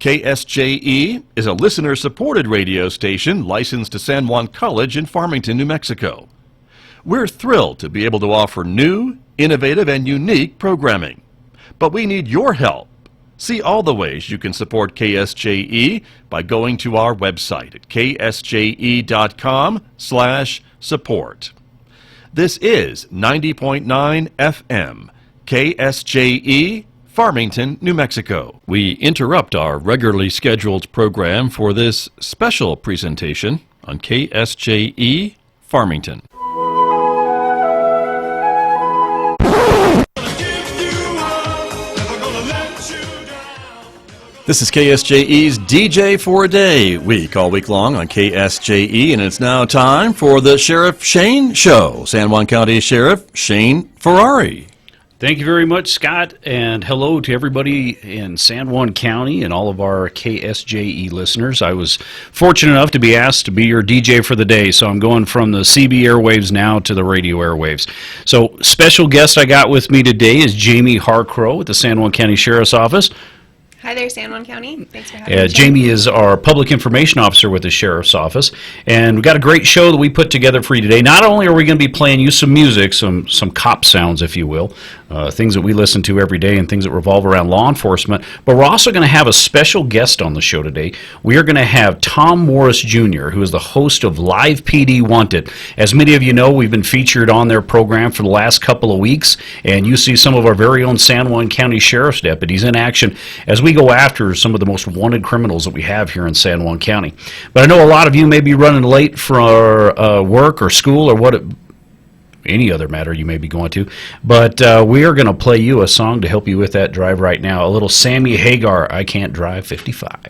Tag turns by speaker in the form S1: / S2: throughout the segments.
S1: KSJE is a listener-supported radio station licensed to San Juan College in Farmington, New Mexico. We're thrilled to be able to offer new, innovative, and unique programming. But we need your help. See all the ways you can support KSJE by going to our website at ksje.com/support. This is 90.9 FM, KSJE, Farmington, New Mexico. We interrupt our regularly scheduled program for this special presentation on KSJE, Farmington. This is KSJE's DJ for a Day week, all week long on KSJE, and it's now time for the Sheriff Shane Show. San Juan County Sheriff Shane Ferrari.
S2: Thank you very much, Scott, and hello to everybody in San Juan County and all of our KSJE listeners. I was fortunate enough to be asked to be your DJ for the day, so I'm going from the CB airwaves now to the radio airwaves. So, special guest I got with me today is Jamie Harcrow at the San Juan County Sheriff's Office.
S3: Hi there, San Juan County. Thanks for having me.
S2: Jamie is our Public Information Officer with the Sheriff's Office, and we've got a great show that we put together for you today. Not only are we going to be playing you some music, some cop sounds, if you will, things that we listen to every day and things that revolve around law enforcement, but we're also going to have a special guest on the show today. We are going to have Tom Morris Jr., who is the host of Live PD Wanted. As many of you know, we've been featured on their program for the last couple of weeks, and you see some of our very own San Juan County Sheriff's deputies in action as we go after some of the most wanted criminals that we have here in San Juan County. But I know a lot of you may be running late for work or school or any other matter you may be going to. But we are going to play you a song to help you with that drive right now. A little Sammy Hagar, I Can't Drive 55.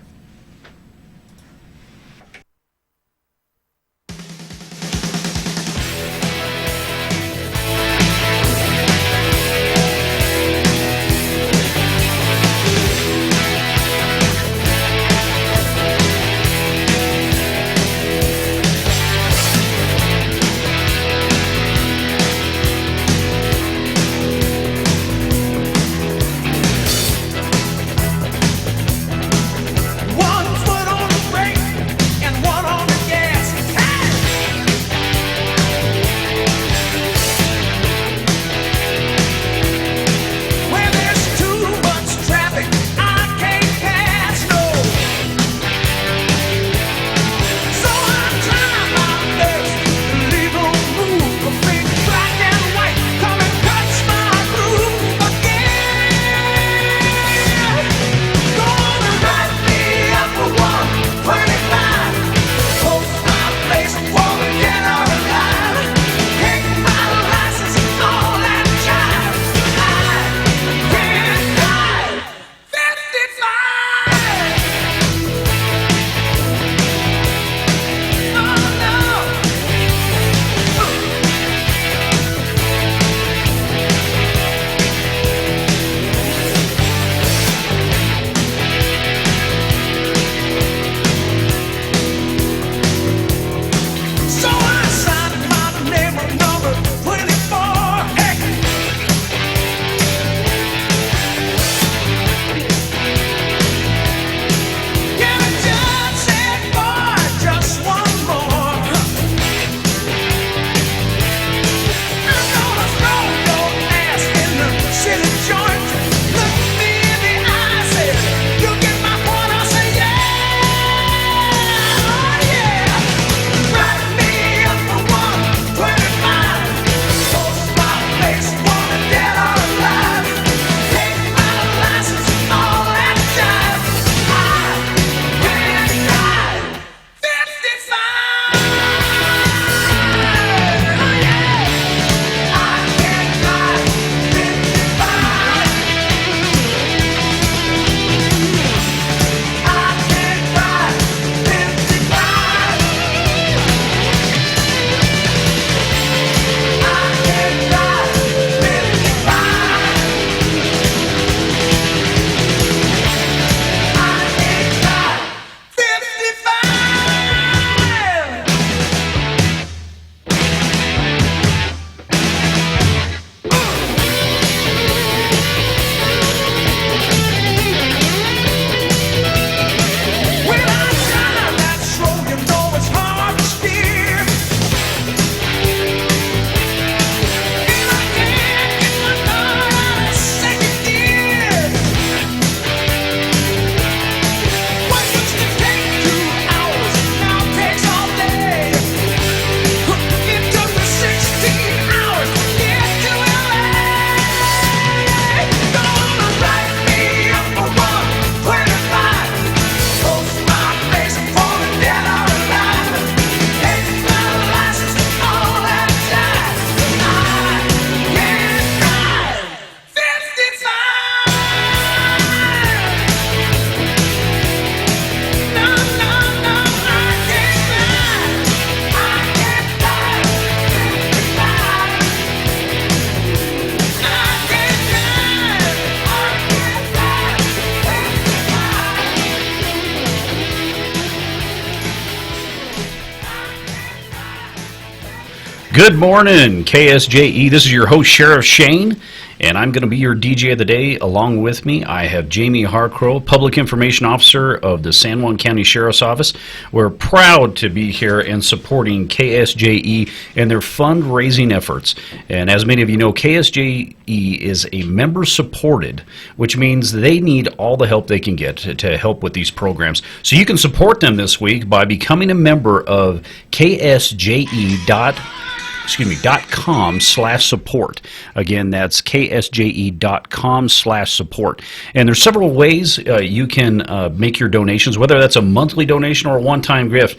S2: Good morning, KSJE. This is your host, Sheriff Shane, and I'm going to be your DJ of the day. Along with me, I have Jamie Harcrow, Public Information Officer of the San Juan County Sheriff's Office. We're proud to be here and supporting KSJE in their fundraising efforts. And as many of you know, KSJE is a member-supported, which means they need all the help they can get to help with these programs. So you can support them this week by becoming a member of KSJE.com/support. Again, that's KSJE.com/support. And there's several ways you can make your donations, whether that's a monthly donation or a one-time gift.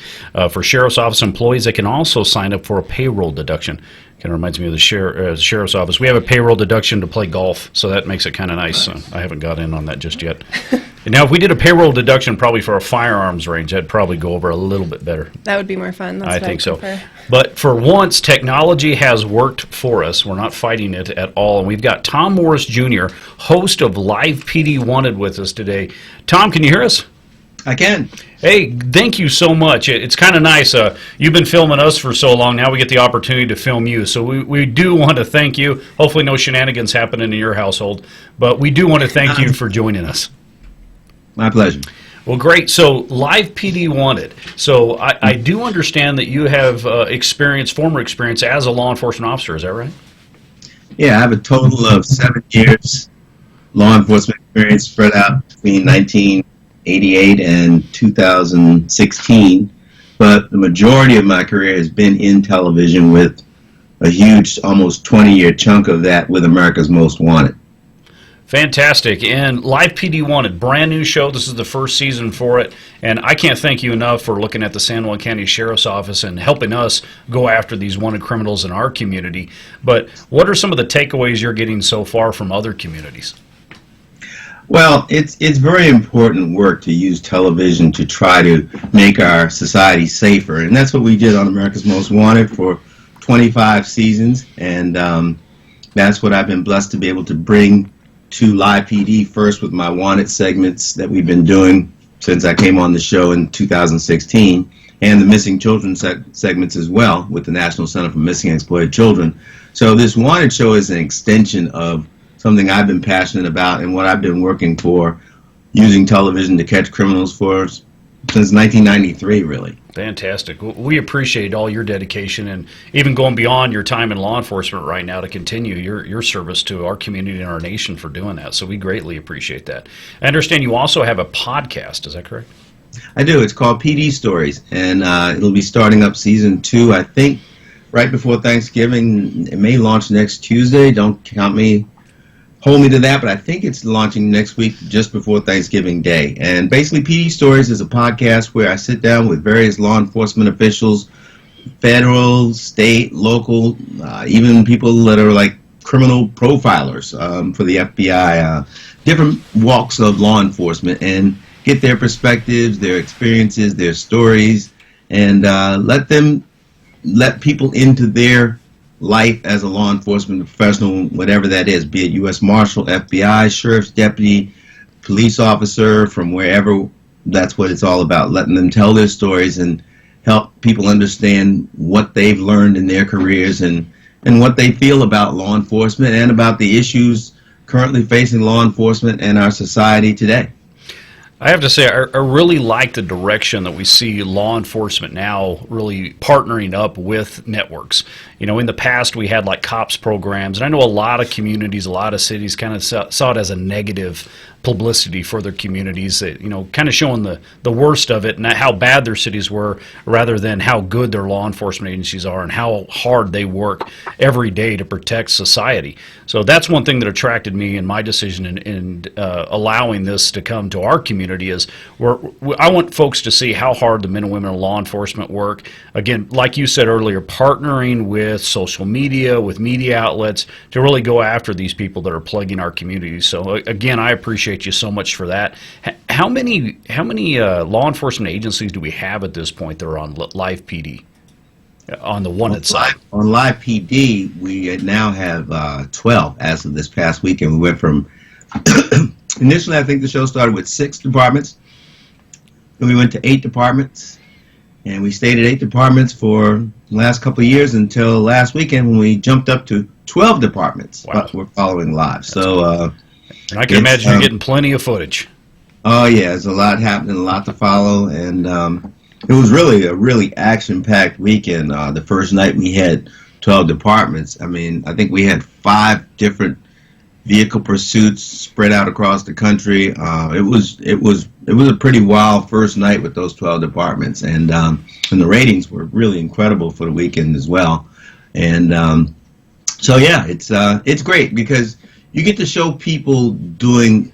S2: For Sheriff's Office employees, they can also sign up for a payroll deduction. Kind of reminds me of the Sheriff's Office. We have a payroll deduction to play golf, so that makes it kind of nice. I haven't got in on that just yet. And now, if we did a payroll deduction probably for a firearms range, that'd probably go over a little bit better.
S3: That would be more fun. That's
S2: I
S3: what
S2: think so.
S3: prefer.
S2: But for once, technology has worked for us. We're not fighting it at all. And we've got Tom Morris Jr., host of Live PD Wanted, with us today. Tom, can you hear us?
S4: I can.
S2: Hey, thank you so much. It's kind of nice. You've been filming us for so long. Now we get the opportunity to film you. So we do want to thank you. Hopefully no shenanigans happening in your household. But we do want to thank you for joining us.
S4: My pleasure.
S2: Well, great. So, Live PD Wanted. So, I do understand that you have former experience as a law enforcement officer. Is that right?
S4: Yeah, I have a total of 7 years law enforcement experience spread out between 1988 and 2016. But the majority of my career has been in television, with a huge, almost 20-year chunk of that with America's Most Wanted.
S2: Fantastic. And Live PD Wanted, brand new show. This is the first season for it. And I can't thank you enough for looking at the San Juan County Sheriff's Office and helping us go after these wanted criminals in our community. But what are some of the takeaways you're getting so far from other communities?
S4: Well, it's very important work to use television to try to make our society safer. And that's what we did on America's Most Wanted for 25 seasons. And that's what I've been blessed to be able to bring to Live PD, first with my Wanted segments that we've been doing since I came on the show in 2016, and the Missing Children segments as well with the National Center for Missing and Exploited Children. So this Wanted show is an extension of something I've been passionate about and what I've been working for, using television to catch criminals for since 1993, really.
S2: Fantastic. We appreciate all your dedication and even going beyond your time in law enforcement right now to continue your service to our community and our nation for doing that. So we greatly appreciate that. I understand you also have a podcast. Is that correct?
S4: I do. It's called PD Stories, and it'll be starting up season 2, I think, right before Thanksgiving. It may launch next Tuesday. Don't hold me to that, but I think it's launching next week, just before Thanksgiving Day. And basically, PD Stories is a podcast where I sit down with various law enforcement officials, federal, state, local, even people that are like criminal profilers for the FBI, different walks of law enforcement, and get their perspectives, their experiences, their stories, and let people into their life as a law enforcement professional, whatever that is, be it U.S. Marshal, FBI, Sheriff's Deputy, police officer, from wherever. That's what it's all about, letting them tell their stories and help people understand what they've learned in their careers and what they feel about law enforcement and about the issues currently facing law enforcement and our society today.
S2: I have to say, I really like the direction that we see law enforcement now really partnering up with networks. You know, in the past we had like cops programs, and I know a lot of communities, a lot of cities kind of saw it as a negative publicity for their communities, that, you know, kind of showing the worst of it and how bad their cities were, rather than how good their law enforcement agencies are and how hard they work every day to protect society. So that's one thing that attracted me in my decision in allowing this to come to our community, is I want folks to see how hard the men and women in law enforcement work. Again, like you said earlier, partnering with social media, with media outlets to really go after these people that are plaguing our communities. So again, I appreciate you so much for that. How many law enforcement agencies do we have at this point that are on Live PD, on the Wanted side?
S4: On Live PD, we now have 12 as of this past weekend. We went from initially, I think the show started with 6 departments, then we went to 8 departments, and we stayed at 8 departments for the last couple of years until last weekend when we jumped up to 12 departments.
S2: Wow.
S4: We're following live. So,
S2: and I can imagine you're getting plenty of footage.
S4: Oh yeah, there's a lot happening, a lot to follow, and it was really a really action-packed weekend. The first night we had 12 departments. I mean, I think we had 5 different vehicle pursuits spread out across the country. It was a pretty wild first night with those 12 departments, and the ratings were really incredible for the weekend as well. And so yeah, it's great because you get to show people doing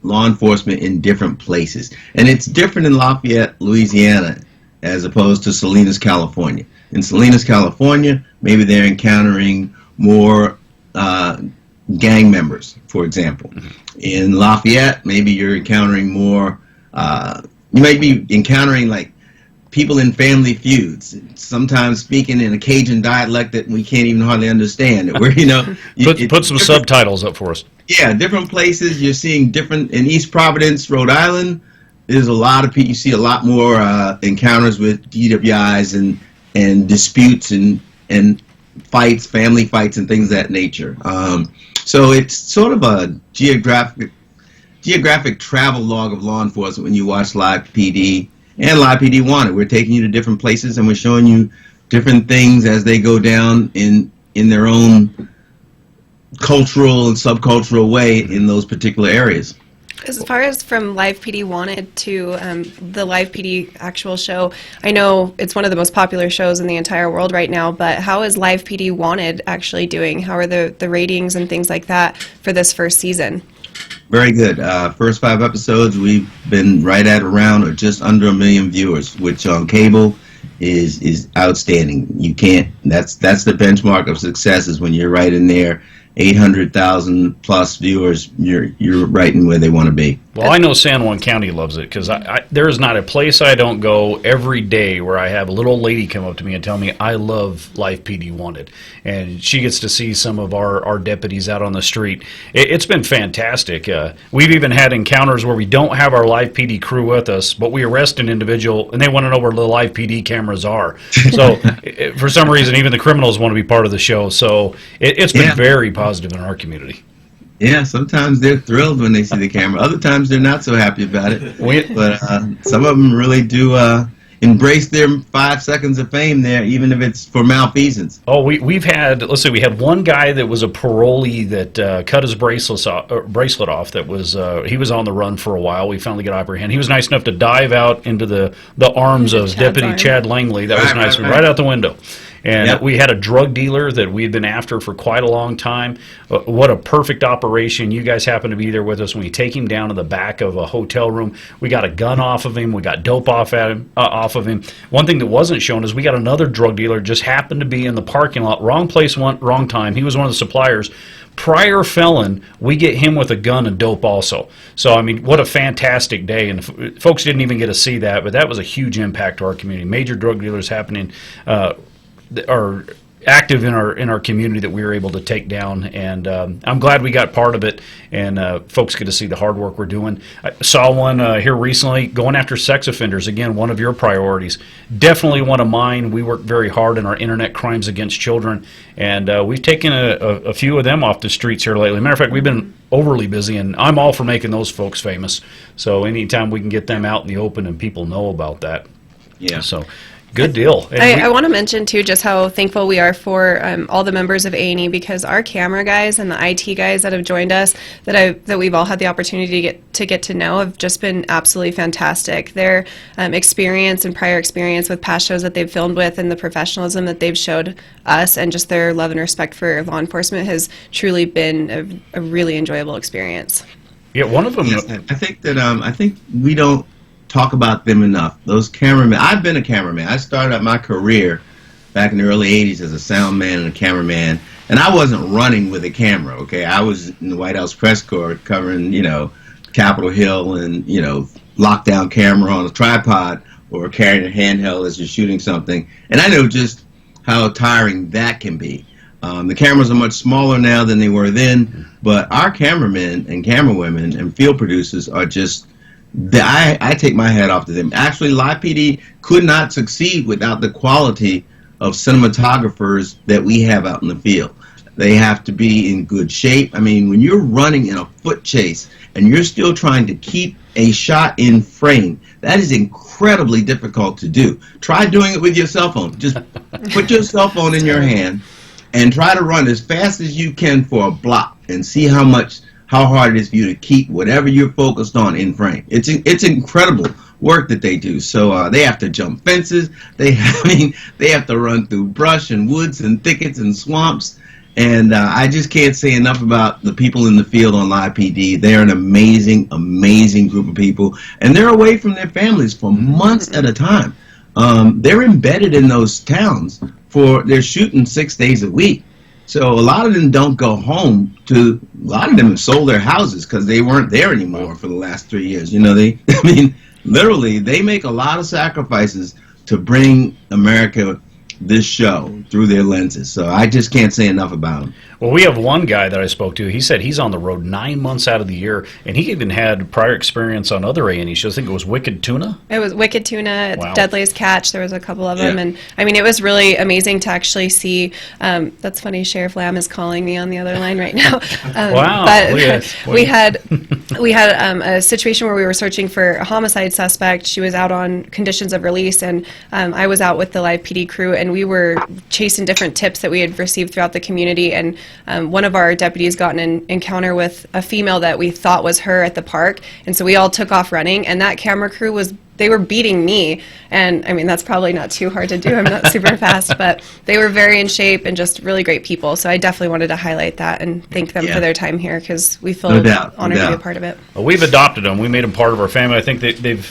S4: law enforcement in different places, and it's different in Lafayette, Louisiana, as opposed to Salinas, California. In Salinas, California, maybe they're encountering more gang members, for example. In Lafayette, maybe you're encountering more, you might be encountering like people in family feuds, sometimes speaking in a Cajun dialect that we can't even hardly understand. Where,
S2: Put some subtitles up for us.
S4: Yeah, different places. You're seeing different, in East Providence, Rhode Island, there's a lot of people, you see a lot more encounters with DWIs and disputes and fights, family fights and things of that nature. So it's sort of a geographic travel log of law enforcement when you watch Live PD and Live PD Wanted. We're taking you to different places and we're showing you different things as they go down in their own cultural and subcultural way in those particular areas.
S3: As far as from Live PD Wanted to the Live PD actual show, I know it's one of the most popular shows in the entire world right now, but how is Live PD Wanted actually doing? How are the ratings and things like that for this first season? Very good.
S4: First 5 episodes, we've been right at around or just under 1 million viewers, which on cable is outstanding. You can't. That's the benchmark of success, is when you're right in there. 800,000 plus viewers, you're right in where they want to be.
S2: Well, I know San Juan County loves it because there is not a place I don't go every day where I have a little lady come up to me and tell me I love Live PD Wanted, and she gets to see some of our deputies out on the street. It's been fantastic. We've even had encounters where we don't have our Live PD crew with us, but we arrest an individual and they want to know where the Live PD cameras are. So for some reason, even the criminals want to be part of the show. So it's been very positive in our community.
S4: Yeah, sometimes they're thrilled when they see the camera. Other times they're not so happy about it. But some of them really do embrace their 5 seconds of fame there, even if it's for malfeasance.
S2: Oh, we've had, let's see, we had one guy that was a parolee that cut his bracelet off. That was he was on the run for a while. We finally got apprehended. He was nice enough to dive out into the arms of Deputy Chad Langley. That was nice, right out the window. And we had a drug dealer that we had been after for quite a long time. What a perfect operation. You guys happened to be there with us when we take him down to the back of a hotel room. We got a gun off of him. We got dope off of him. One thing that wasn't shown is we got another drug dealer just happened to be in the parking lot. Wrong place, wrong time. He was one of the suppliers. Prior felon, we get him with a gun and dope also. So, I mean, what a fantastic day. And folks didn't even get to see that, but that was a huge impact to our community. Major drug dealers happening are active in our community that we were able to take down, and I'm glad we got part of it, and folks get to see the hard work we're doing. I saw one here recently going after sex offenders. Again, one of your priorities. Definitely one of mine. We work very hard in our internet crimes against children, and we've taken a few of them off the streets here lately. Matter of fact, we've been overly busy, and I'm all for making those folks famous. So anytime we can get them out in the open and people know about that.
S4: Yeah.
S2: So good deal.
S3: I want to mention, too, just how thankful we are for all the members of A&E, because our camera guys and the IT guys that have joined us, that we've all had the opportunity to get to know, have just been absolutely fantastic. Their experience and prior experience with past shows that they've filmed with, and the professionalism that they've showed us, and just their love and respect for law enforcement has truly been a really enjoyable experience.
S2: Yeah, one of them.
S4: Yes, I think we don't talk about them enough. Those cameramen. I've been a cameraman. I started out my career back in the early 80s as a sound man and a cameraman, and I wasn't running with a camera, okay? I was in the White House press corps covering, Capitol Hill and, lockdown camera on a tripod, or carrying a handheld as you're shooting something, and I know just how tiring that can be. The cameras are much smaller now than they were then, but our cameramen and camerawomen and field producers are just I take my hat off to them. Actually, Live PD could not succeed without the quality of cinematographers that we have out in the field. They have to be in good shape. I mean, when you're running in a foot chase and you're still trying to keep a shot in frame, that is incredibly difficult to do. Try doing it with your cell phone. Just put your cell phone in your hand and try to run as fast as you can for a block and see how hard it is for you to keep whatever you're focused on in frame. It's incredible work that they do. So they have to jump fences. They have to run through brush and woods and thickets and swamps. And I just can't say enough about the people in the field on Live PD. They're an amazing, amazing group of people. And they're away from their families for months at a time. They're embedded in those towns. They're shooting 6 days a week. So a lot of them don't go home. A lot of them have sold their houses because they weren't there anymore for the last 3 years. You know, literally, they make a lot of sacrifices to bring America this show through their lenses. So I just can't say enough about them.
S2: Well, we have one guy that I spoke to. He said he's on the road 9 months out of the year, and he even had prior experience on other A&E shows. I think it was Wicked Tuna.
S3: It was Wicked Tuna,
S2: Wow.
S3: Deadliest Catch. There was a couple of them, and I mean, it was really amazing to actually see. That's funny. Sheriff Lamb is calling me on the other line right now.
S2: Wow.
S3: But we had a situation where we were searching for a homicide suspect. She was out on conditions of release, and I was out with the Live PD crew, and we were chasing different tips that we had received throughout the community. And one of our deputies got an encounter with a female that we thought was her at the park, and so we all took off running, and that camera crew they were beating me, and I mean, that's probably not too hard to do. I'm not super fast, but they were very in shape and just really great people. So I definitely wanted to highlight that and thank them for their time here, because we feel honored to be a part of it.
S2: Well, we've adopted them. We made them part of our family. I think the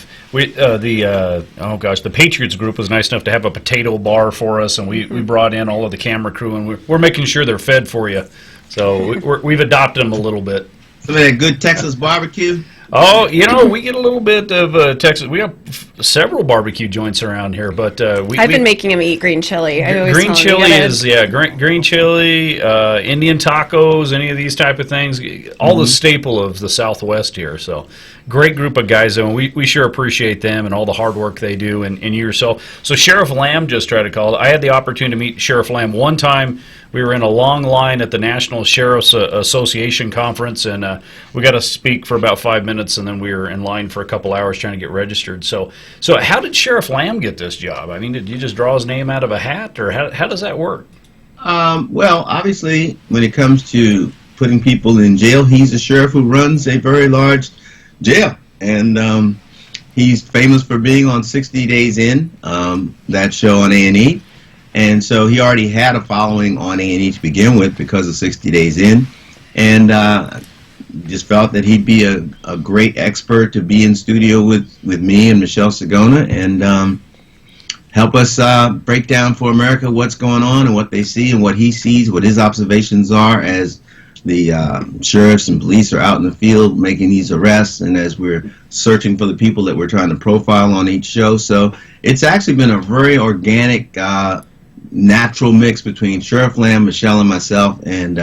S2: Patriots group was nice enough to have a potato bar for us, and we brought in all of the camera crew, and we're making sure they're fed for you. So we've adopted them a little bit.
S4: Some of that good Texas barbecue.
S2: Oh, we get a little bit of Texas. We have several barbecue joints around here, but
S3: I've been making him eat green chili.
S2: Green chili is green chili, Indian tacos, any of these type of things. All the staple of the Southwest here. So great group of guys, and we sure appreciate them and all the hard work they do. And you yourself. So Sheriff Lamb just tried to call. I had the opportunity to meet Sheriff Lamb one time. We were in a long line at the National Sheriff's Association conference, and we got to speak for about 5 minutes, and then we were in line for a couple hours trying to get registered. So how did Sheriff Lamb get this job? I mean, did you just draw his name out of a hat, or how does that work?
S4: Well, obviously, when it comes to putting people in jail, he's a sheriff who runs a very large jail, and he's famous for being on 60 Days In, that show on A&E. And so he already had a following on A&E to begin with because of 60 Days In, and just felt that he'd be a great expert to be in studio with me and Michelle Sagona and help us break down for America what's going on and what they see and what he sees, what his observations are as the sheriffs and police are out in the field making these arrests, and as we're searching for the people that we're trying to profile on each show. So it's actually been a very organic natural mix between Sheriff Lamb, Michelle, and myself, and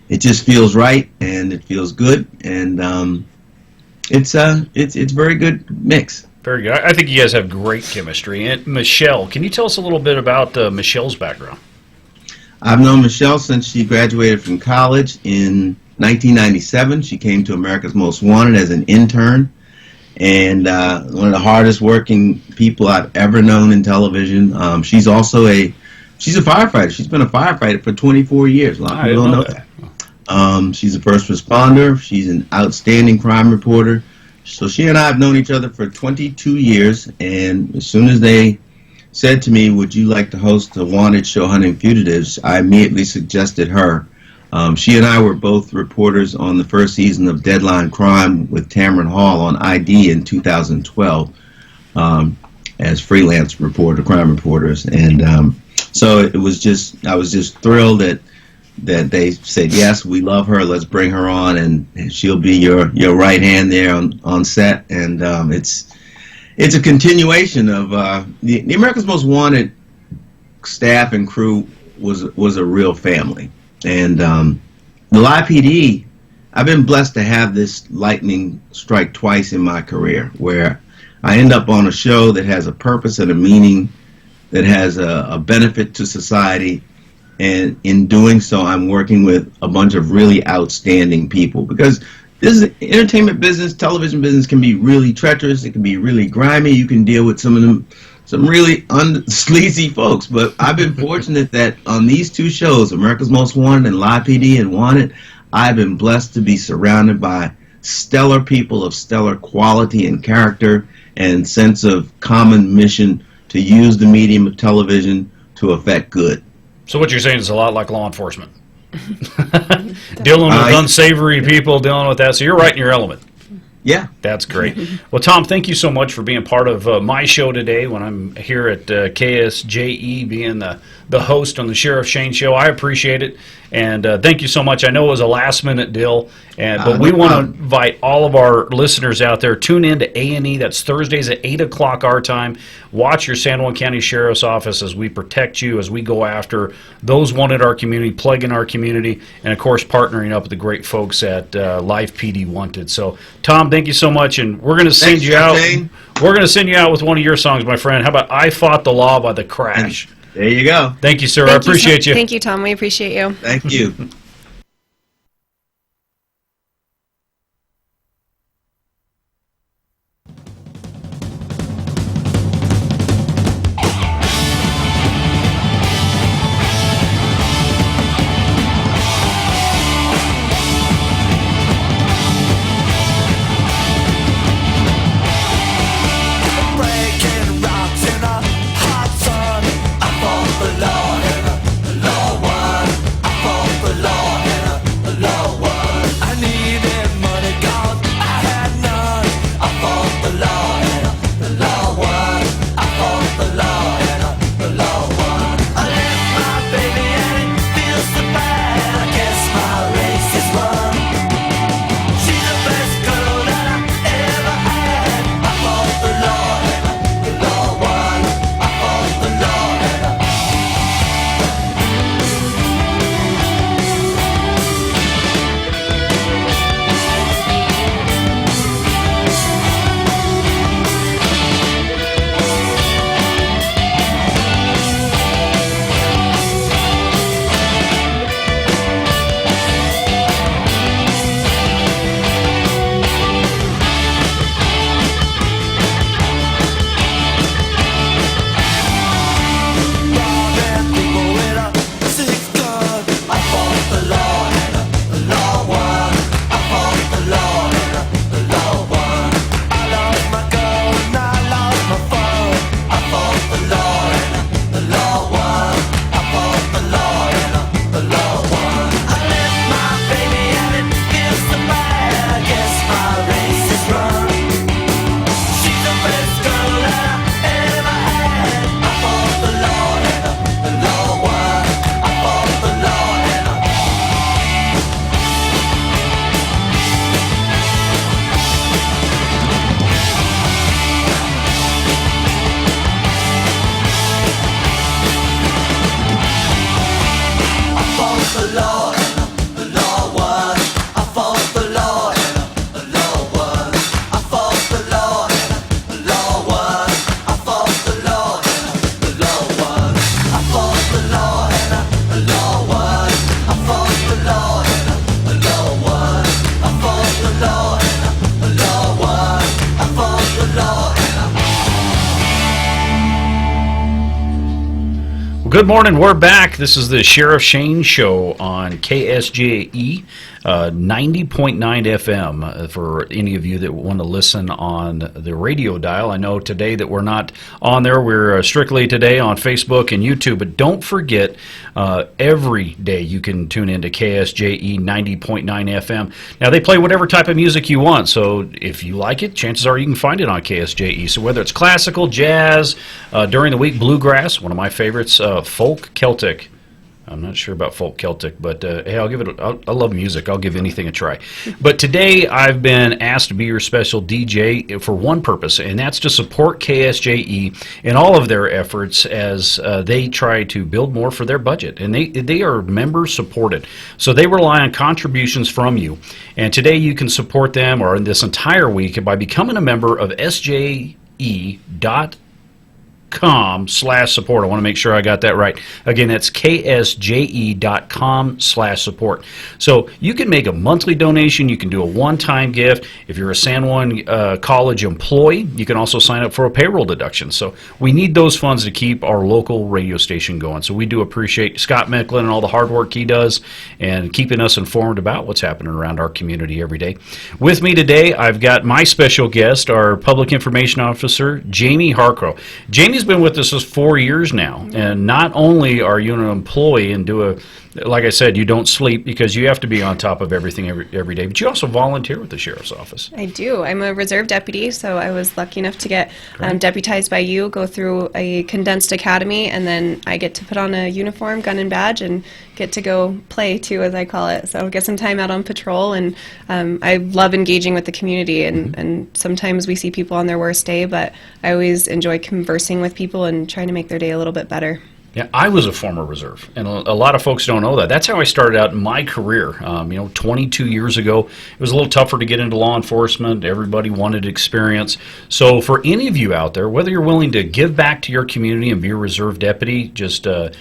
S4: it just feels right and it feels good, and it's very good mix.
S2: Very good. I think you guys have great chemistry. And Michelle, can you tell us a little bit about Michelle's background?
S4: I've known Michelle since she graduated from college in 1997. She came to America's Most Wanted as an intern, and one of the hardest working people I've ever known in television. She's also she's a firefighter. She's been a firefighter for 24 years. A lot of people don't know that. She's a first responder. She's an outstanding crime reporter. So she and I have known each other for 22 years, and as soon as they said to me, would you like to host the Wanted show, Hunting Fugitives, I immediately suggested her. She and I were both reporters on the first season of Deadline Crime with Tamron Hall on ID in 2012 as freelance crime reporters, and so I was just thrilled that they said, yes, we love her, let's bring her on, and she'll be your right hand there on set. And it's a continuation of the America's Most Wanted staff and crew was a real family. And the Live PD I've been blessed to have this lightning strike twice in my career, where I end up on a show that has a purpose and a meaning, that has a benefit to society, and in doing so, I'm working with a bunch of really outstanding people, because this is entertainment business, television business can be really treacherous, it can be really grimy, you can deal with some really sleazy folks, but I've been fortunate that on these two shows, America's Most Wanted and Live PD and Wanted, I've been blessed to be surrounded by stellar people of stellar quality and character and sense of common mission to use the medium of television to affect good.
S2: So what you're saying is a lot like law enforcement. Dealing with unsavory people, dealing with that. So you're right in your element.
S4: Yeah.
S2: That's great. Well, Tom, thank you so much for being part of my show today when I'm here at KSJE, being the host on the Sheriff Shane Show. I appreciate it. And thank you so much. I know it was a last-minute deal, but we want to invite all of our listeners out there. Tune in to A&E. That's Thursdays at 8 o'clock our time. Watch your San Juan County Sheriff's Office as we protect you, as we go after those wanted our community, plaguing our community, and, of course, partnering up with the great folks at Live PD Wanted. So, Tom, thank you so much, and we're going to send you out. We're going to send you out with one of your songs, my friend. How about I Fought the Law by The Crash?
S4: There you go.
S2: Thank you, sir. I appreciate you.
S3: Thank you, Tom. We appreciate you.
S4: Thank you.
S5: Breaking rocks in a hot sun. I fought the law and the law won. I fought the law and the law won. I needed money, 'cause I had none. I fought the law and the law won. I fought the law and the law won. I left my baby and it feels so bad. I guess my race is run. She's the best girl that I ever had. I fought the law and the law won. I fought the law and robbing people with a six-gun. I fought the law and the law won. I fought the law and the law won. I lost my girl and I lost my phone. I fought the law and the law won. I fought the law and the law won. I left my baby and it feels so bad. I guess my race is run. She's the best girl that I ever had. I fought the law and the law won. I fought the law and I fought the law and the law won. I fought the law and the law won. I fought the law and the law won. I fought the law and the law won. I fought the law and the law won. I fought the law and the law won. I fought the law and the law won. I fought the law and
S2: Well, good morning. We're back. This is the Sheriff Shane Show on KSJE 90.9 FM for any of you that want to listen on the radio dial. I know today that we're not on there. We're strictly today on Facebook and YouTube. But don't forget, every day you can tune into KSJE 90.9 FM. Now, they play whatever type of music you want. So if you like it, chances are you can find it on KSJE. So whether it's classical, jazz, during the week, bluegrass, one of my favorites, folk, Celtic. I'm not sure about folk Celtic, but hey, I'll give it. I love music. I'll give anything a try. But today I've been asked to be your special DJ for one purpose, and that's to support KSJE in all of their efforts as they try to build more for their budget. And they are member supported, so they rely on contributions from you. And today you can support them, or in this entire week, by becoming a member of SJE.com/support. I want to make sure I got that right. Again, that's ksje.com/support. So you can make a monthly donation. You can do a one-time gift. If you're a San Juan College employee, you can also sign up for a payroll deduction. So we need those funds to keep our local radio station going. So we do appreciate Scott Mecklin and all the hard work he does and keeping us informed about what's happening around our community every day. With me today, I've got my special guest, our Public Information Officer, Jamie Harcrow. Jamie's been with us for 4 years now, and not only are you an employee and like I said, you don't sleep because you have to be on top of everything every day, but you also volunteer with the Sheriff's Office.
S3: I do. I'm a reserve deputy, so I was lucky enough to get deputized by you, go through a condensed academy, and then I get to put on a uniform, gun and badge, and get to go play, too, as I call it. So get some time out on patrol, and I love engaging with the community, and sometimes we see people on their worst day, but I always enjoy conversing with people and trying to make their day a little bit better.
S2: Yeah, I was a former reserve, and a lot of folks don't know that. That's how I started out in my career. 22 years ago, it was a little tougher to get into law enforcement. Everybody wanted experience. So for any of you out there, whether you're willing to give back to your community and be a reserve deputy, just on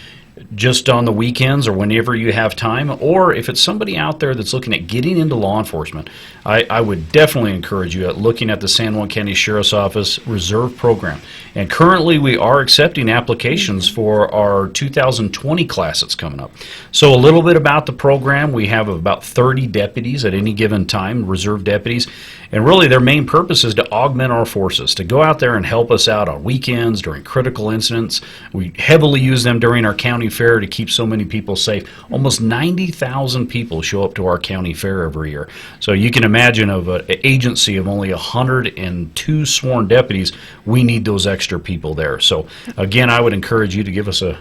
S2: the weekends or whenever you have time, or if it's somebody out there that's looking at getting into law enforcement, I would definitely encourage you at looking at the San Juan County Sheriff's Office Reserve Program. And currently we are accepting applications for our 2020 class that's coming up. So a little bit about the program. We have about 30 deputies at any given time, reserve deputies, and really their main purpose is to augment our forces, to go out there and help us out on weekends during critical incidents. We heavily use them during our county fair to keep so many people safe. Almost 90,000 people show up to our county fair every year. So you can imagine of an agency of only 102 sworn deputies, we need those extra people there. So again, I would encourage you to give us a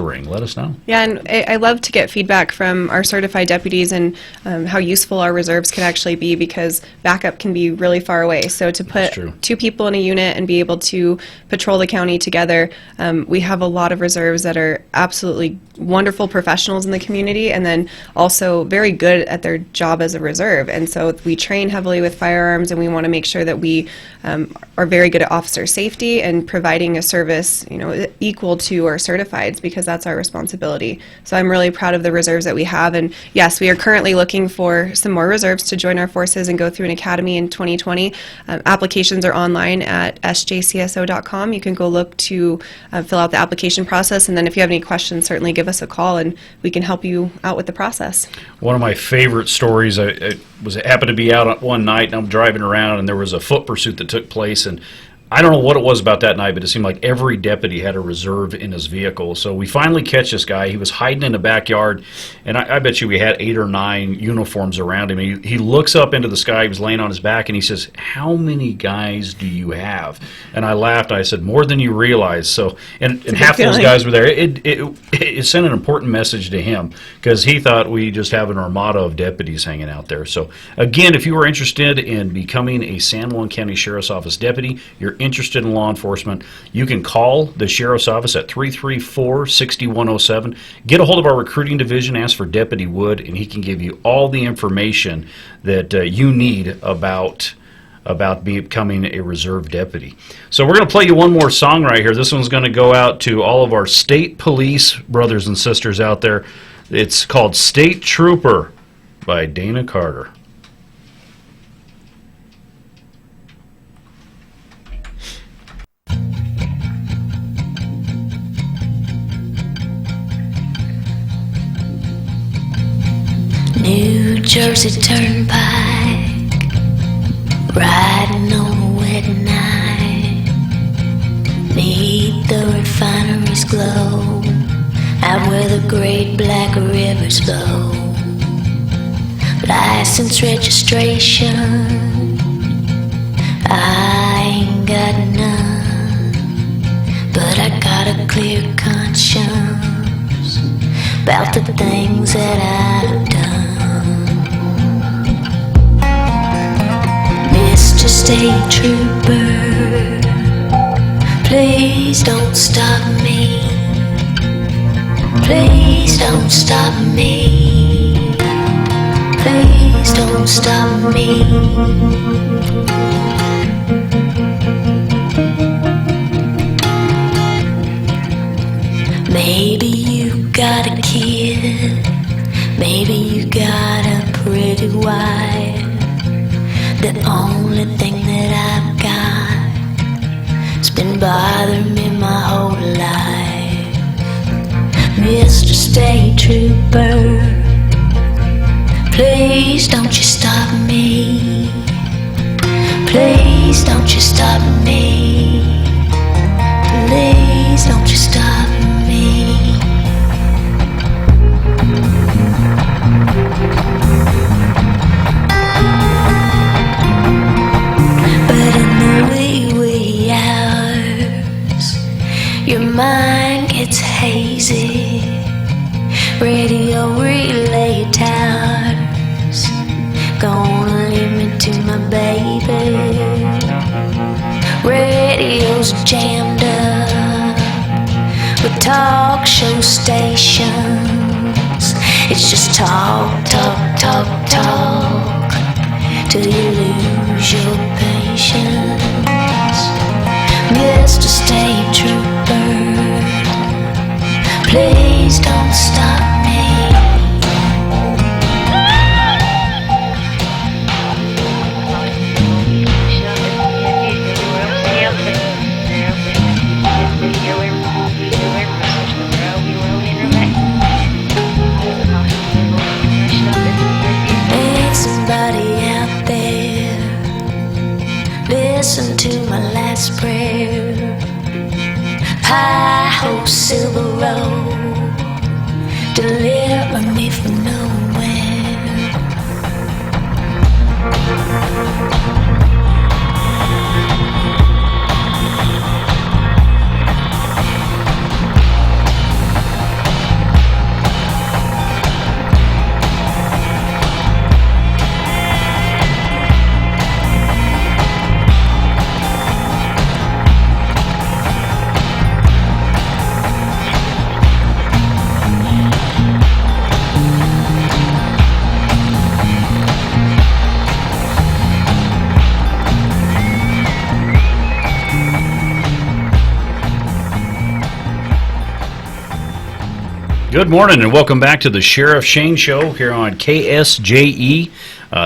S2: ring. Let us know.
S3: Yeah, and I love to get feedback from our certified deputies and how useful our reserves can actually be, because backup can be really far away. So to put two people in a unit and be able to patrol the county together, we have a lot of reserves that are absolutely wonderful professionals in the community, and then also very good at their job as a reserve. And so we train heavily with firearms, and we want to make sure that we are very good at officer safety and providing a service, equal to our certifieds, because that's our responsibility. So I'm really proud of the reserves that we have. And yes, we are currently looking for some more reserves to join our forces and go through an academy in 2020. Applications are online at sjcso.com. You can go look to fill out the application process, and then if you have any questions, certainly give us a call and we can help you out with the process.
S2: One of my favorite stories, I happened to be out one night and I'm driving around and there was a foot pursuit that took place, and I don't know what it was about that night, but it seemed like every deputy had a reserve in his vehicle. So we finally catch this guy. He was hiding in the backyard, and I bet you we had 8 or 9 uniforms around him. He looks up into the sky. He was laying on his back, and he says, "How many guys do you have?" And I laughed. I said, "More than you realize." So, and half those guys were there. It sent an important message to him, because he thought we just have an armada of deputies hanging out there. So again, if you are interested in becoming a San Juan County Sheriff's Office deputy, you're interested in law enforcement, you can call the Sheriff's Office at 334-6107. Get a hold of our recruiting division, ask for Deputy Wood, and he can give you all the information that you need about becoming a reserve deputy. So we're going to play you one more song right here. This one's going to go out to all of our state police brothers and sisters out there. It's called State Trooper by Dana Carter.
S6: New Jersey Turnpike, riding on a wet night, neath the refinery's glow, out where the great black rivers flow. License registration, I ain't got none, but I got a clear conscience about the the things that I've done. Mr. State Trooper, please don't stop me. Please don't stop me. Please don't stop me. Maybe you got a kid, maybe you got a pretty wife. The only thing that I've got has been bothering me my whole life. Mr. State Trooper, please don't you stop me. Please don't you stop me. Please don't you stop me. But in the wee hours, your mind gets hazy. Radio relay towers gonna lead me to my baby. Radio's jammed up with talk show stations. It's just talk, talk, talk, talk till you lose your patience. Mr. State Trooper, please don't stop me. Ain't somebody out there listen to my last prayer? Hi-ho, Silver Road, deliver me from nowhere.
S2: Good morning and welcome back to the Sheriff Shane Show here on KSJE.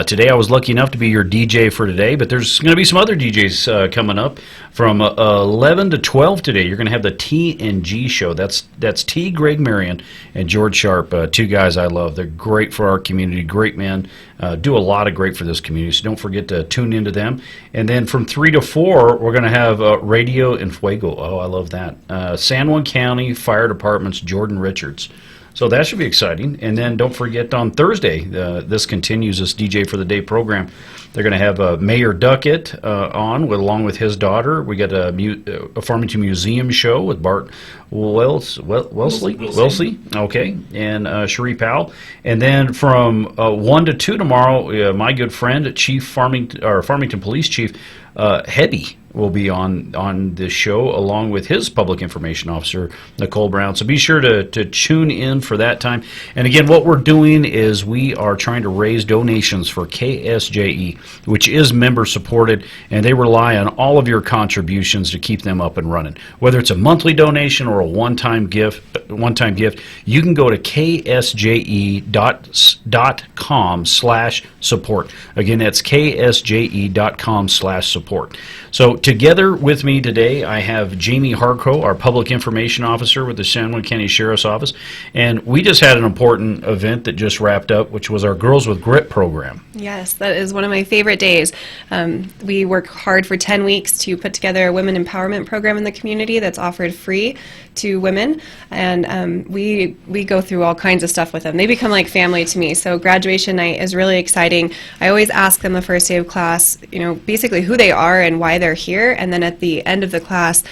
S2: Today I was lucky enough to be your DJ for today, but there's going to be some other DJs coming up from 11 to 12 today. You're going to have the T and G show. That's T. Greg Marion and George Sharp, two guys I love. They're great for our community, great men, do a lot of great for this community, so don't forget to tune into them. And then from 3 to 4, we're going to have Radio en Fuego. Oh, I love that. San Juan County Fire Department's Jordan Richards. So that should be exciting. And then don't forget on Thursday, this continues this DJ for the Day program. They're going to have Mayor Duckett on along with his daughter. We got a Farmington Museum show with Bart Wellesley. Okay, and Cherie Powell. And then from 1 to 2 tomorrow, my good friend, Farmington Police Chief Hetty will be on this show along with his public information officer, Nicole Brown. So be sure to tune in for that time. And again, what we're doing is we are trying to raise donations for KSJE, which is member supported, and they rely on all of your contributions to keep them up and running. Whether it's a monthly donation or a one-time gift, you can go to ksje.com/support. Again, that's ksje.com/support. So together with me today, I have Jamie Harco, our Public Information Officer with the San Juan County Sheriff's Office. And we just had an important event that just wrapped up, which was our Girls with Grit program.
S3: Yes, that is one of my favorite days. We work hard for 10 weeks to put together a women empowerment program in the community that's offered free to women, and we go through all kinds of stuff with them. They become like family to me. So graduation night is really exciting. I always ask them the first day of class, basically who they are and why they're here, and then at the end of the class,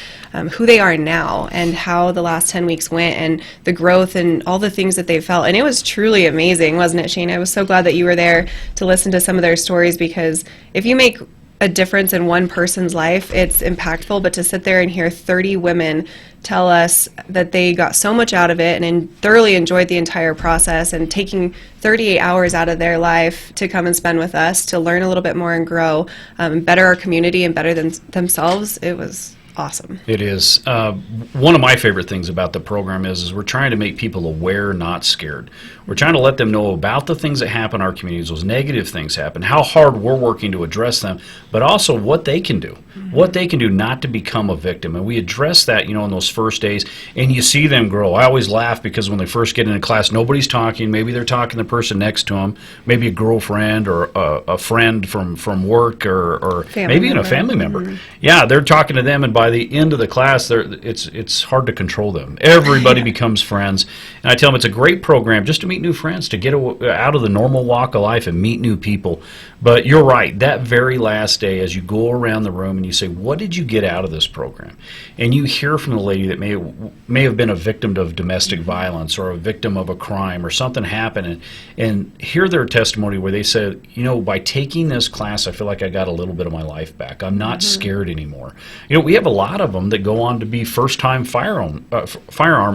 S3: who they are now and how the last 10 weeks went and the growth and all the things that they felt. And it was truly amazing, wasn't it, Shane? I was so glad that you were there to listen to some of their stories, because if you make a difference in one person's life, it's impactful. But to sit there and hear 30 women tell us that they got so much out of it and thoroughly enjoyed the entire process, and taking 38 hours out of their life to come and spend with us to learn a little bit more and grow, better our community and better themselves, it was awesome.
S2: It is. One of my favorite things about the program is we're trying to make people aware, not scared. We're trying to let them know about the things that happen in our communities, those negative things happen, how hard we're working to address them, but also what they can do, what they can do not to become a victim. And we address that, in those first days, and you see them grow. I always laugh because when they first get into class, nobody's talking. Maybe they're talking to the person next to them, maybe a girlfriend or a friend from work or maybe even a family member. Yeah, they're talking to them, and by the end of the class, it's hard to control them. Everybody becomes friends. And I tell them it's a great program just to meet new friends, to get out of the normal walk of life and meet new people. But you're right, that very last day, as you go around the room and you say, what did you get out of this program? And you hear from the lady that may have been a victim of domestic violence or a victim of a crime or something happened, and hear their testimony where they said, by taking this class, I feel like I got a little bit of my life back. I'm not scared anymore. We have a lot of them that go on to be first-time firearm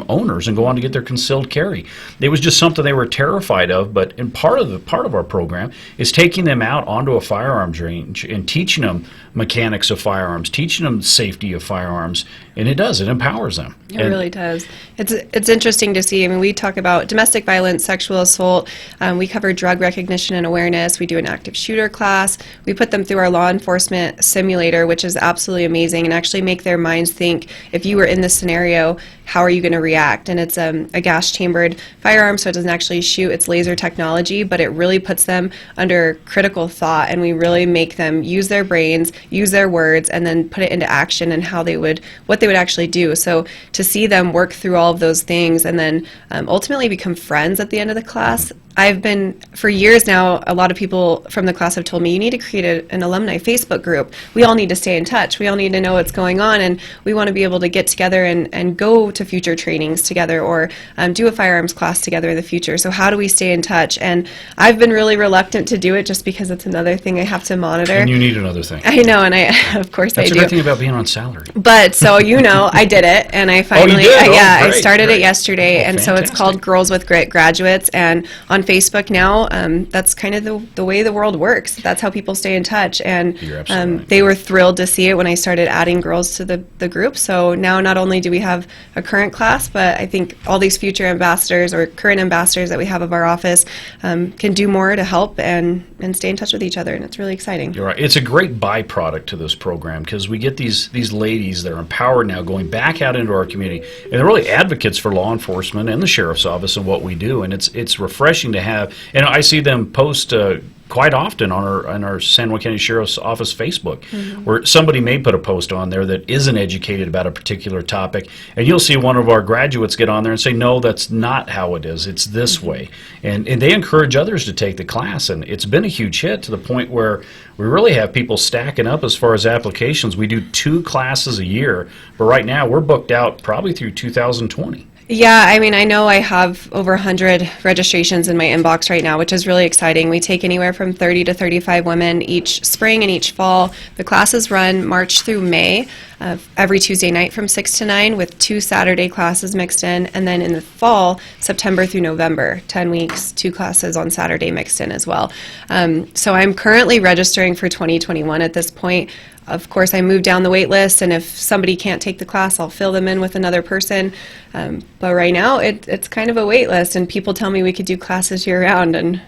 S2: owners and go on to get their concealed carry. It was just something they were terrified of, but part of our program is taking them out onto a firearms range and teaching them mechanics of firearms, teaching them safety of firearms, and it empowers them.
S3: It really does. It's interesting to see. I mean, we talk about domestic violence, sexual assault. We cover drug recognition and awareness. We do an active shooter class. We put them through our law enforcement simulator, which is absolutely amazing, and actually make their minds think, if you were in this scenario, how are you going to react? And it's a gas-chambered firearm, so it doesn't actually shoot. It's laser technology, but it really puts them under critical thought, and we really make them use their brains, use their words, and then put it into action and what they would actually do. So to see them work through all of those things and then ultimately become friends at the end of the class. I've been, for years now, a lot of people from the class have told me, you need to create an alumni Facebook group. We all need to stay in touch. We all need to know what's going on, and we want to be able to get together and go to future trainings together, or do a firearms class together in the future. So how do we stay in touch? And I've been really reluctant to do it just because it's another thing I have to monitor.
S2: And you need another thing.
S3: I know, and of course
S2: That's
S3: I do.
S2: That's the great thing about being on salary.
S3: But so I did it, and I finally, I started it yesterday, and
S2: fantastic.
S3: so it's called Girls with Grit Graduates, and on Facebook now, that's kind of the way the world works. That's how people stay in touch, and they were thrilled to see it when I started adding girls to the group. So now not only do we have a current class, but I think all these future ambassadors or current ambassadors that we have of our office can do more to help and stay in touch with each other, and it's really exciting.
S2: You're right. It's a great byproduct to this program, because we get these ladies that are empowered now going back out into our community, and they're really advocates for law enforcement and the sheriff's office and what we do, and it's refreshing to have. And I see them post quite often on our San Juan County Sheriff's Office Facebook, where somebody may put a post on there that isn't educated about a particular topic, and you'll see one of our graduates get on there and say, no, that's not how it is, it's this way. And they encourage others to take the class, and it's been a huge hit to the point where we really have people stacking up as far as applications. We do 2 classes a year, but right now we're booked out probably through 2020.
S3: Yeah, I mean, I know I have over 100 registrations in my inbox right now, which is really exciting. We take anywhere from 30 to 35 women each spring and each fall. The classes run March through May, every Tuesday night from 6 to 9, with 2 Saturday classes mixed in. And then in the fall, September through November, 10 weeks, 2 classes on Saturday mixed in as well. So I'm currently registering for 2021 at this point. Of course, I move down the wait list, and if somebody can't take the class, I'll fill them in with another person. But right now, it's kind of a wait list, and people tell me we could do classes year round, and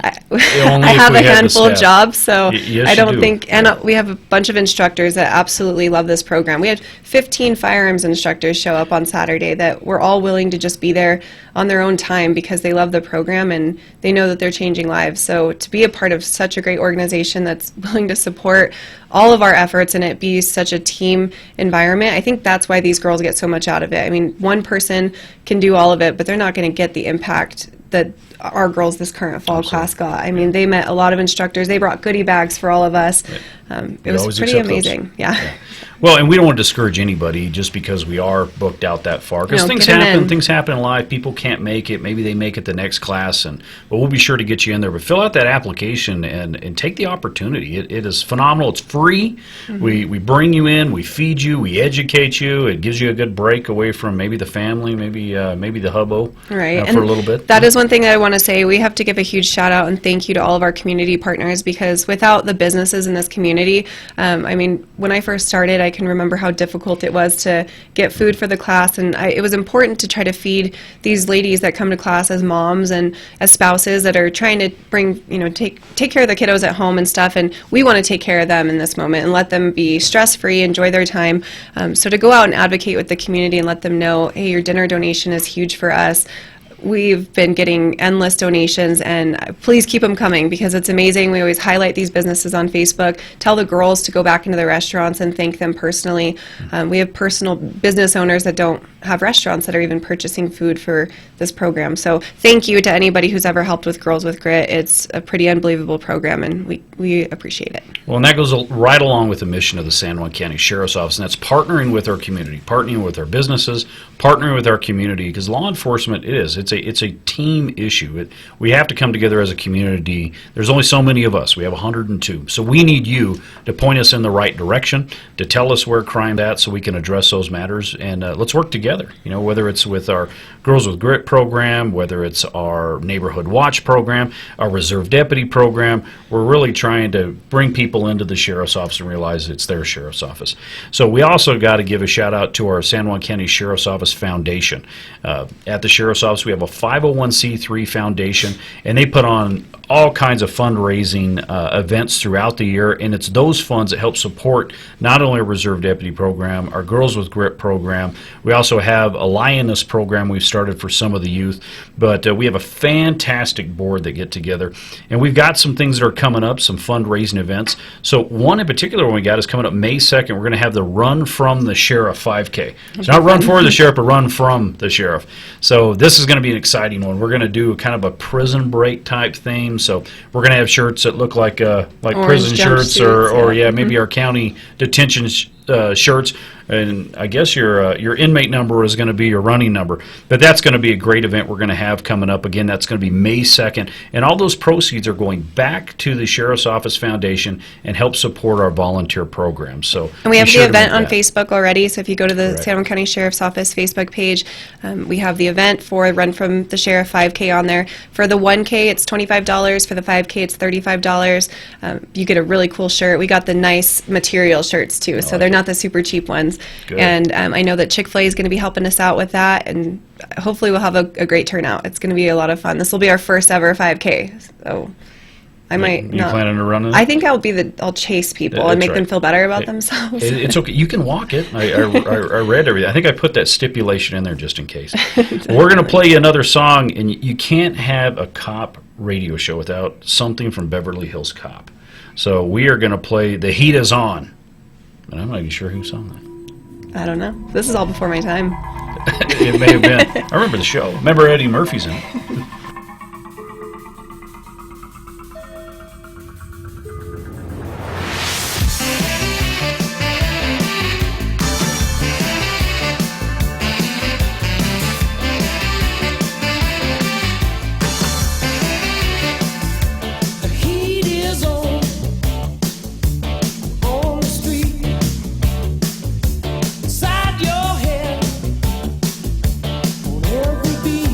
S3: I have a handful of jobs, so I don't think, and we have a bunch of instructors that absolutely love this program. We had 15 firearms instructors show up on Saturday that were all willing to just be there on their own time because they love the program and they know that they're changing lives. So to be a part of such a great organization that's willing to support all of our efforts and it be such a team environment, I think that's why these girls get so much out of it. I mean, one person can do all of it, but they're not going to get the impact that our girls this current fall class got. I mean, they met a lot of instructors. They brought goodie bags for all of us. It was pretty amazing. Yeah.
S2: Well, and we don't want to discourage anybody just because we are booked out that far. Because things happen. Things happen in life. People can't make it. Maybe they make it the next class, but we'll be sure to get you in there. But fill out that application and take the opportunity. It is phenomenal. It's free. Mm-hmm. We bring you in. We feed you. We educate you. It gives you a good break away from maybe the family, maybe the hubbo,
S3: right,
S2: for a little bit.
S3: That is one thing that I want to say. We have to give a huge shout out and thank you to all of our community partners, because without the businesses in this community, I mean, when I first started, I can remember how difficult it was to get food for the class, and it was important to try to feed these ladies that come to class as moms and as spouses that are trying to bring, take care of the kiddos at home and stuff, and we want to take care of them in this moment and let them be stress-free, enjoy their time. So to go out and advocate with the community and let them know, hey, your dinner donation is huge for us. We've been getting endless donations, and please keep them coming because it's amazing. We always highlight these businesses on Facebook, tell the girls to go back into their restaurants and thank them personally. We have personal business owners that don't have restaurants that are even purchasing food for this program. So thank you to anybody who's ever helped with Girls with Grit. It's a pretty unbelievable program, and we appreciate it.
S2: Well, and that goes right along with the mission of the San Juan County Sheriff's Office, and that's partnering with our community, partnering with our businesses, partnering with our community, because law enforcement it's a team issue. We have to come together as a community. There's only so many of us. We have 102. So we need you to point us in the right direction, to tell us where crime's at so we can address those matters, and let's work together. Whether it's with our Girls with Grit program, whether it's our Neighborhood Watch program, our Reserve Deputy program, we're really trying to bring people into the Sheriff's Office and realize it's their Sheriff's Office. So we also got to give a shout out to our San Juan County Sheriff's Office Foundation. At the Sheriff's Office, we have a 501c3 foundation, and they put on all kinds of fundraising events throughout the year, and it's those funds that help support not only our Reserve Deputy program, our Girls with Grit program. We also have a Lioness program we've started for some of the youth, but we have a fantastic board that get together, and we've got some things that are coming up, some fundraising events. So one in particular one we got is coming up May 2nd. We're going to have the Run from the Sheriff 5K. It's not Run for the Sheriff, but Run from the Sheriff. So this is going to be an exciting one. We're going to do kind of a prison break type theme. So we're going to have shirts that look like prison shirts, or maybe our county detention shirts. And I guess your inmate number is going to be your running number. But that's going to be a great event we're going to have coming up. Again, that's going to be May 2nd. And all those proceeds are going back to the Sheriff's Office Foundation and help support our volunteer programs. So,
S3: and we have the event on Facebook already. So if you go to the San Juan County Sheriff's Office Facebook page, we have the event for Run from the Sheriff 5K on there. For the 1K, it's $25. For the 5K, it's $35. You get a really cool shirt. We got the nice material shirts, too. So they're not the super cheap ones. Good. And I know that Chick-fil-A is going to be helping us out with that, and hopefully we'll have a great turnout. It's going to be a lot of fun. This will be our first ever 5K, so I might not.
S2: You planning to run it?
S3: I think I'll chase people and make them feel better about themselves.
S2: It's okay. You can walk it. I read everything. I think I put that stipulation in there just in case. We're going to play you another song, and you can't have a cop radio show without something from Beverly Hills Cop. So we are going to play The Heat Is On. And I'm not even sure who sung that.
S3: I don't know. This is all before my time.
S2: It may have been. I remember the show. Remember Eddie Murphy's in it.
S5: Inside your head, on every beat.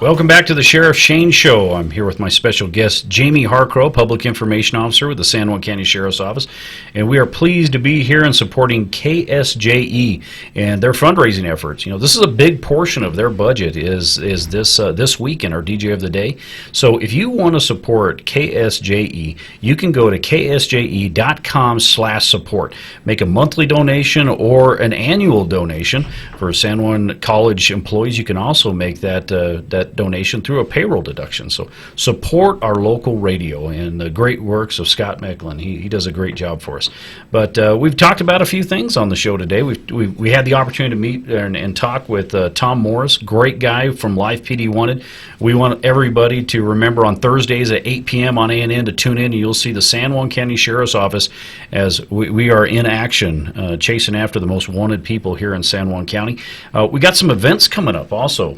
S2: Welcome back to the Sheriff Shane Show. I'm here with my special guest, Jamie Harcrow, Public Information Officer with the San Juan County Sheriff's Office. And we are pleased to be here and supporting KSJE and their fundraising efforts. You know, this is a big portion of their budget is this weekend, our DJ of the Day. So if you want to support KSJE, you can go to ksje.com/support. Make a monthly donation or an annual donation. For San Juan College employees, you can also make that donation through a payroll deduction. So support our local radio and the great works of Scott Mecklin. He does a great job for us. But we've talked about a few things on the show today. We had the opportunity to meet and talk with Tom Morris, great guy from Life PD Wanted. We want everybody to remember on Thursdays at 8 p.m. on ANN to tune in, and you'll see the San Juan County Sheriff's Office as we are in action chasing after the most wanted people here in San Juan County. We got some events coming up also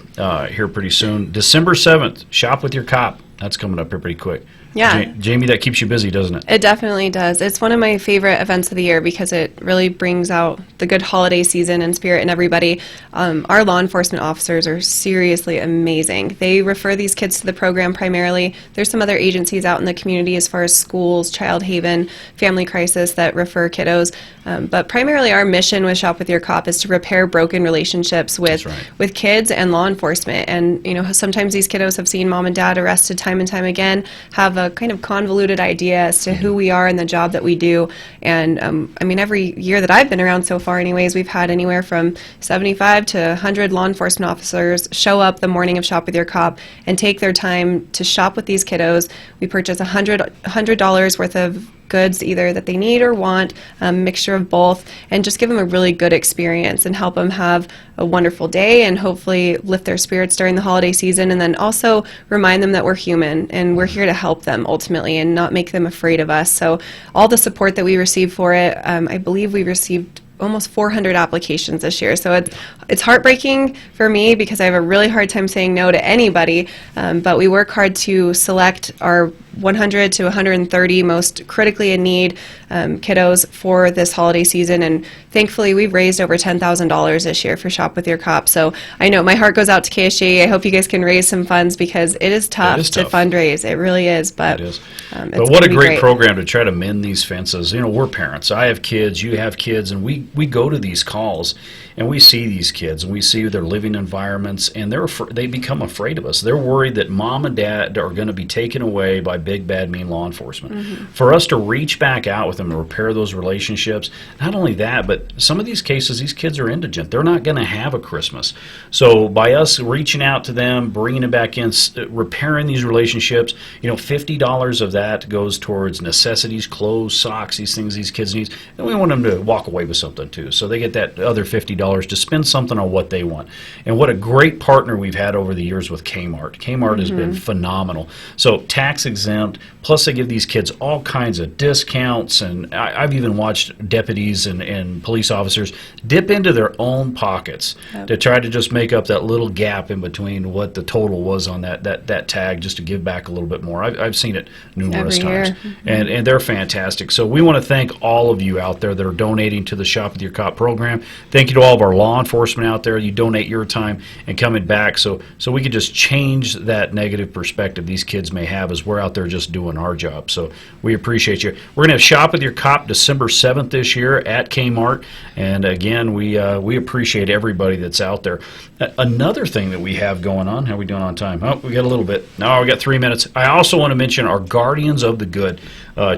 S2: here pretty soon. December 7th, Shop with Your Cop. That's coming up here pretty quick.
S3: Yeah.
S2: Jamie, that keeps you busy, doesn't it?
S3: It definitely does. It's one of my favorite events of the year because it really brings out the good holiday season and spirit in everybody. Our law enforcement officers are seriously amazing. They refer these kids to the program primarily. There's some other agencies out in the community as far as schools, Child Haven, Family Crisis that refer kiddos. But primarily our mission with Shop with Your Cop is to repair broken relationships with kids and law enforcement. And, you know, sometimes these kiddos have seen mom and dad arrested time and time again, have a kind of convoluted idea as to who we are and the job that we do. And I mean, every year that I've been around so far anyways, we've had anywhere from 75 to 100 law enforcement officers show up the morning of Shop with Your Cop and take their time to shop with these kiddos. We purchase $100 worth of goods either that they need or want, a mixture of both, and just give them a really good experience and help them have a wonderful day and hopefully lift their spirits during the holiday season, and then also remind them that we're human and we're here to help them ultimately and not make them afraid of us. So all the support that we receive for it, I believe we received almost 400 applications this year. So it's heartbreaking for me because I have a really hard time saying no to anybody, but we work hard to select our 100 to 130 most critically in need kiddos for this holiday season, and thankfully we've raised over $10,000 this year for Shop with Your Cop. So I know my heart goes out to KSJE. I hope you guys can raise some funds because it is tough to fundraise. It really is. But,
S2: it is. But what a great program to try to mend these fences. You know, we're parents. I have kids. You have kids, and we go to these calls and we see these kids and we see their living environments, and they become afraid of us. They're worried that mom and dad are going to be taken away by big, bad, mean law enforcement. Mm-hmm. For us to reach back out with them and repair those relationships, not only that, but some of these cases, these kids are indigent. They're not going to have a Christmas. So by us reaching out to them, bringing them back in, repairing these relationships, you know, $50 of that goes towards necessities, clothes, socks, these things these kids need. And we want them to walk away with something too. So they get that other $50 to spend something on what they want. And what a great partner we've had over the years with Kmart. Kmart has been phenomenal. So tax exempt, plus they give these kids all kinds of discounts, and I've even watched deputies and police officers dip into their own pockets to try to just make up that little gap in between what the total was on that tag, just to give back a little bit more. I've seen it numerous times. And they're fantastic. So we want to thank all of you out there that are donating to the Shop with Your Cop program. Thank you to all of our law enforcement out there. You donate your time and coming back so we can just change that negative perspective these kids may have as we're out there just doing our job. So we appreciate you. We're going to have Shop with Your Cop December 7th this year at Kmart. And again, we appreciate everybody that's out there. Another thing that we have going on, how are we doing on time? Oh, we got a little bit. No, we got 3 minutes. I also want to mention our Guardians of the Good.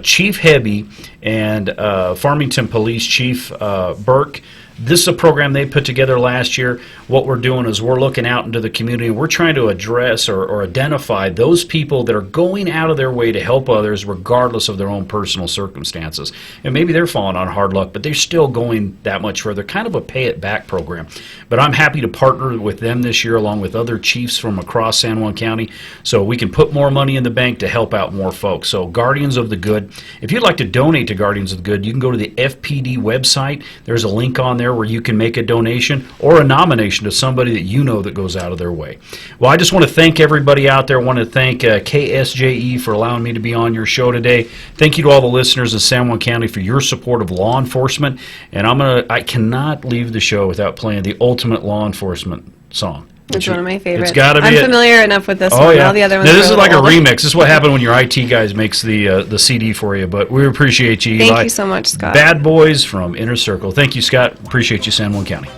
S2: Chief Hebby and Farmington Police Chief Burke. This is a program they put together last year. What we're doing is we're looking out into the community, and we're trying to address or identify those people that are going out of their way to help others regardless of their own personal circumstances. And maybe they're falling on hard luck, but they're still going that much further, kind of a pay-it-back program. But I'm happy to partner with them this year along with other chiefs from across San Juan County so we can put more money in the bank to help out more folks. So Guardians of the Good. If you'd like to donate to Guardians of the Good, you can go to the FPD website. There's a link on there where you can make a donation or a nomination to somebody that you know that goes out of their way. Well, I just want to thank everybody out there. I want to thank KSJE for allowing me to be on your show today. Thank you to all the listeners in San Juan County for your support of law enforcement. And I cannot leave the show without playing the ultimate law enforcement song.
S3: It's one of my favorites.
S2: It's gotta be
S3: I'm
S2: it.
S3: familiar enough with this
S2: Oh
S3: one.
S2: yeah.
S3: All the other
S2: Now,
S3: ones
S2: this
S3: are
S2: is like a
S3: older.
S2: remix. This is what happened when your IT guys makes the CD for you. But we appreciate you, Eli.
S3: Thank you so much, Scott.
S2: Bad Boys from Inner Circle. Thank you, Scott. Appreciate you, San Juan County.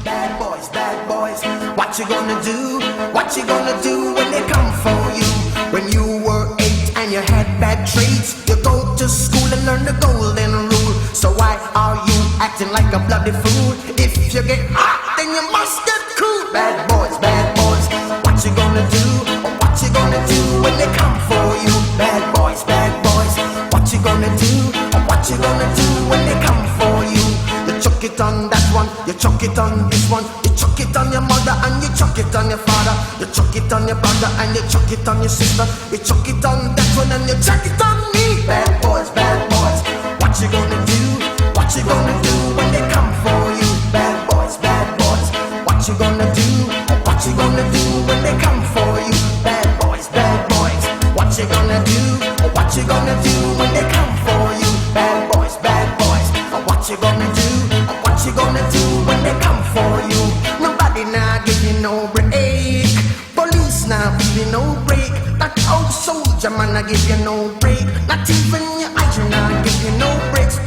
S5: Bad boys, what you gonna do? What you gonna do when they come for you? When you were 8 and you had bad traits, you go to school and learn the golden rule. So why are you acting like a bloody fool? If you get hot, then you must get cool. Bad boys, what you gonna do? What you gonna do when they come for you? Bad boys, what you gonna do? What you gonna do when they come for you? You chuck it on that one, you chuck it on this one, you chuck it on your mother and you chuck it on your father, you chuck it on your brother and you chuck it on your sister, you chuck it on that one and you chuck it on me. Bad boys, what you gonna do? What you gonna do when they come for you? Bad boys, what you gonna do? What you gonna do when they come for you? Bad boys, what you gonna do? What you gonna do when they come for you? Bad boys, what you gonna do? What you gonna do when they come for you? Nobody now give you no break. Police now give you no break. That old soldier man I give you no break. Not even your eyes now give you no breaks.